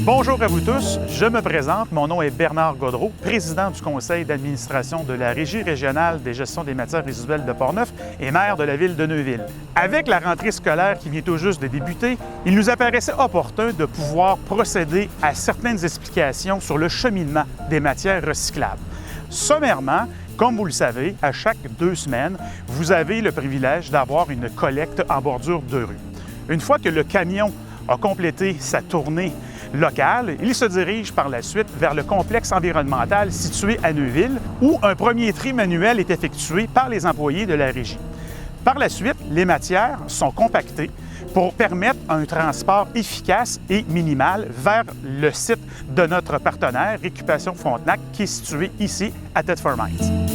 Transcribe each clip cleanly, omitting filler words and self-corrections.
Bonjour à vous tous, je me présente, mon nom est Bernard Gaudreault, président du conseil d'administration de la Régie régionale des gestions des matières résiduelles de Portneuf et maire de la ville de Neuville. Avec la rentrée scolaire qui vient tout juste de débuter, il nous apparaissait opportun de pouvoir procéder à certaines explications sur le cheminement des matières recyclables. Sommairement, comme vous le savez, à chaque 2 semaines, vous avez le privilège d'avoir une collecte en bordure de rue. Une fois que le camion a complété sa tournée locale, il se dirige par la suite vers le complexe environnemental situé à Neuville, où un premier tri manuel est effectué par les employés de la régie. Par la suite, les matières sont compactées pour permettre un transport efficace et minimal vers le site de notre partenaire Récupération Frontenac, qui est situé ici à Thetford Mines.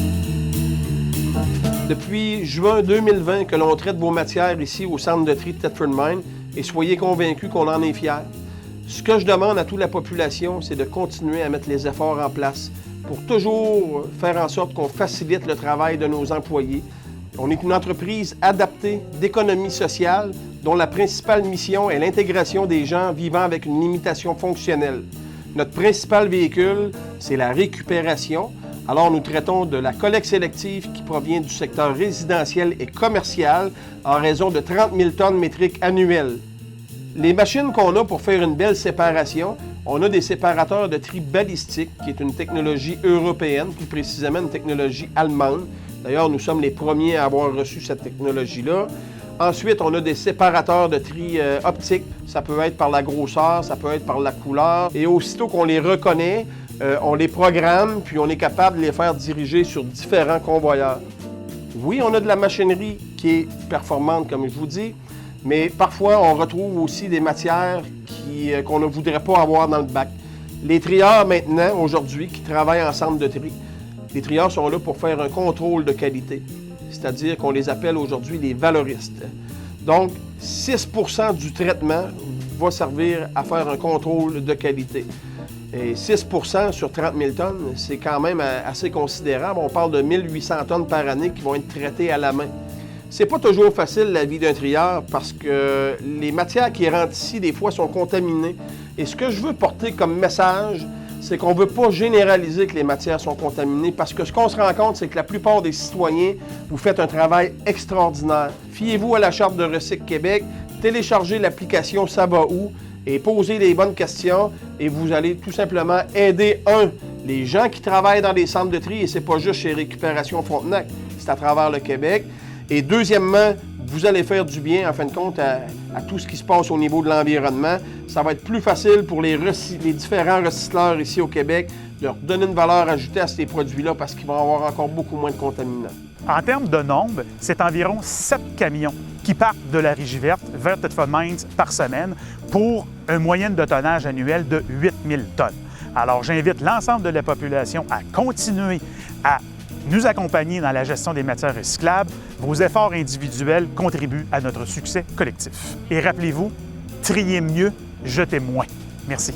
Depuis juin 2020 que l'on traite vos matières ici au centre de tri de Thetford Mines, et soyez convaincus qu'on en est fiers. Ce que je demande à toute la population, c'est de continuer à mettre les efforts en place pour toujours faire en sorte qu'on facilite le travail de nos employés. On est une entreprise adaptée d'économie sociale dont la principale mission est l'intégration des gens vivant avec une limitation fonctionnelle. Notre principal véhicule, c'est la récupération. Alors, nous traitons de la collecte sélective qui provient du secteur résidentiel et commercial en raison de 30 000 tonnes métriques annuelles. Les machines qu'on a pour faire une belle séparation, on a des séparateurs de tri balistique, qui est une technologie européenne, plus précisément une technologie allemande. D'ailleurs, nous sommes les premiers à avoir reçu cette technologie-là. Ensuite, on a des séparateurs de tri optique. Ça peut être par la grosseur, ça peut être par la couleur. Et aussitôt qu'on les reconnaît, on les programme, puis on est capable de les faire diriger sur différents convoyeurs. Oui, on a de la machinerie qui est performante, comme je vous dis, mais parfois, on retrouve aussi des matières qu'on ne voudrait pas avoir dans le bac. Les trieurs, maintenant, aujourd'hui, qui travaillent en centre de tri, les trieurs sont là pour faire un contrôle de qualité. C'est-à-dire qu'on les appelle aujourd'hui les valoristes. Donc, 6 % du traitement va servir à faire un contrôle de qualité. Et 6 % sur 30 000 tonnes, c'est quand même assez considérable. On parle de 1800 tonnes par année qui vont être traitées à la main. C'est pas toujours facile la vie d'un trieur parce que les matières qui rentrent ici, des fois, sont contaminées. Et ce que je veux porter comme message, c'est qu'on ne veut pas généraliser que les matières sont contaminées parce que ce qu'on se rend compte, c'est que la plupart des citoyens, vous faites un travail extraordinaire. Fiez-vous à la Charte de Recycle Québec, téléchargez l'application Ça va où et posez les bonnes questions et vous allez tout simplement aider, les gens qui travaillent dans les centres de tri, et c'est pas juste chez Récupération Frontenac, c'est à travers le Québec. Et deuxièmement, vous allez faire du bien, en fin de compte, à tout ce qui se passe au niveau de l'environnement. Ça va être plus facile pour les différents recycleurs ici au Québec de leur donner une valeur ajoutée à ces produits-là parce qu'ils vont avoir encore beaucoup moins de contaminants. En termes de nombre, c'est environ 7 camions qui partent de la Régie verte vers Thetford Mines par semaine pour une moyenne de tonnage annuel de 8 000 tonnes. Alors, j'invite l'ensemble de la population à continuer à nous accompagner dans la gestion des matières recyclables. Vos efforts individuels contribuent à notre succès collectif. Et rappelez-vous, triez mieux, jetez moins. Merci.